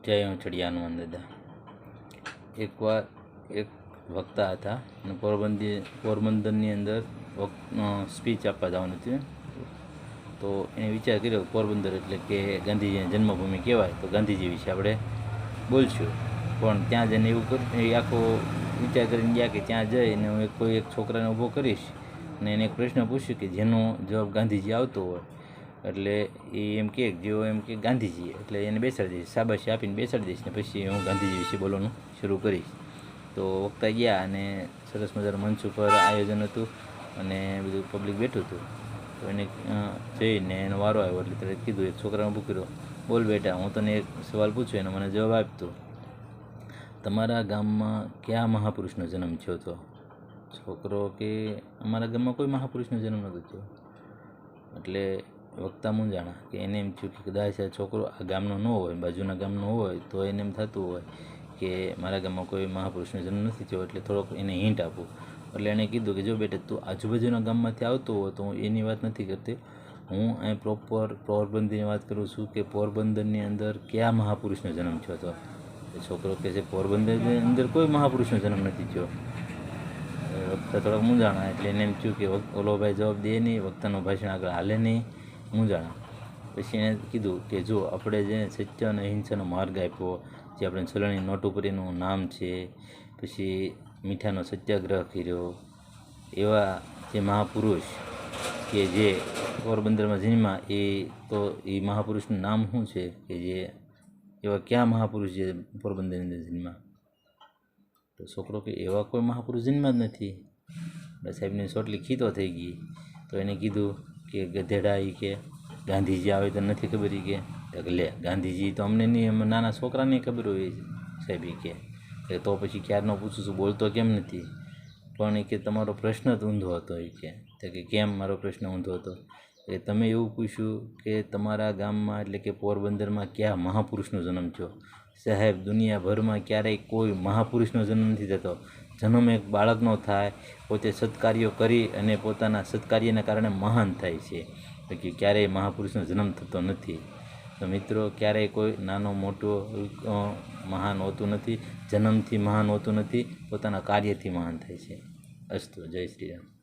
જય હોંચડિયા હનુમાન દાદા। એકવાર એક વક્તા હતા અને પોરબંદરની અંદર સ્પીચ આપવા જવાનું હતું। તો એને વિચાર કર્યો પોરબંદર એટલે કે ગાંધીજીની જન્મભૂમિ કહેવાય, તો ગાંધીજી વિશે આપણે બોલશું। પણ ત્યાં જઈને એ આખો વિચાર કરીને ગયા કે ત્યાં જઈને હું કોઈ એક છોકરાને ઊભો કરીશ અને એને એક પ્રશ્ન પૂછ્યું કે જેનો જવાબ ગાંધીજી આવતો હોય, એટલે એ એમ કે જેવો એમ કે ગાંધીજી, એટલે એને બેસાડી દઈશ, શાબાશી આપીને બેસાડી દઈશ ને પછી હું ગાંધીજી વિશે બોલવાનું શરૂ કરીશ। તો વક્તા ગયા અને સરસ મજાનું મંચ ઉપર આયોજન હતું અને બધું પબ્લિક બેઠું હતું। તો એને જઈને એનો વારો આવ્યો એટલે ત્યારે કીધું, એક છોકરાને ઊભું કર્યો, બોલ બેટા, હું તને એક સવાલ પૂછું, એનો મને જવાબ આપતો, તમારા ગામમાં કયા મહાપુરુષનો જન્મ થયો હતો? છોકરો કે અમારા ગામમાં કોઈ મહાપુરુષનો જન્મ નહોતો થયો। એટલે વક્તા મૂંઝાણા કે એને એમ થયું કે કદાચ આ છોકરો આ ગામનો ન હોય, બાજુના ગામનો હોય તો એને એમ થતું હોય કે મારા ગામમાં કોઈ મહાપુરુષનો જન્મ નથી થયો, એટલે થોડોક એને હિન્ટ આપું। એટલે એણે કીધું કે જો બેટા, તું આજુબાજુના ગામમાંથી આવતો હોય તો હું એની વાત નથી કરતી, હું અહીં પ્રોપર પોરબંદરની વાત કરું છું કે પોરબંદરની અંદર કયા મહાપુરુષનો જન્મ થયો હતો? છોકરો કહે છે પોરબંદરની અંદર કોઈ મહાપુરુષનો જન્મ નથી થયો। વક્તા થોડાક મૂંઝાણા, એટલે એને એમ થયું કે ઓલો ભાઈ જવાબ દે નહીં, વક્તાનું ભાષણ આગળ હાલે નહીં, મૂંઝાણા। પછી એણે કીધું કે જો આપણે જે સત્ય અને અહિંસાનો માર્ગ આપ્યો, જે આપણે ચલણી નોટ ઉપર એનું નામ છે, પછી મીઠાનો સત્યાગ્રહ કર્યો, એવા જે મહાપુરુષ કે જે પોરબંદરમાં જન્મ્યા, એ મહાપુરુષનું નામ શું છે? કે જે એવા કયા મહાપુરુષ જે પોરબંદરની અંદર જન્મ્યા? તો છોકરો કે એવા કોઈ મહાપુરુષ જન્મ્યા જ નથી। સાહેબની ચોટલી ખીતો થઈ ગઈ। તો એને કીધું કે ગધેડા, એ કે ગાંધીજી આવે તો નથી ખબર? એ કે લે, ગાંધીજી તો અમને નહીં, અમે નાના છોકરાને ખબર હોય સાહેબ। એ કે તો પછી ક્યારનો પૂછું છું, બોલતો કેમ નથી? પણ એ કે તમારો પ્રશ્ન જ ઊંધો હતો। એ કે કેમ મારો પ્રશ્ન ઊંધો હતો? એ તમે એવું પૂછ્યું કે તમારા ગામમાં એટલે કે પોરબંદરમાં કયા મહાપુરુષનો જન્મ થયો? સાહેબ, દુનિયાભરમાં ક્યારેય કોઈ મહાપુરુષનો જન્મ નથી થતો। જન્મ એક બાળકનો થાય, પોતે સત્કાર્યો કરી અને પોતાના સત્કાર્યના કારણે મહાન થાય છે, બાકી ક્યારેય મહાપુરુષનો જન્મ થતો નથી। તો મિત્રો, ક્યારેય કોઈ નાનો મોટો મહાન હોતું નથી, જન્મથી મહાન હોતું નથી, પોતાના કાર્યથી મહાન થાય છે। અસ્તુ, જય શ્રી રામ।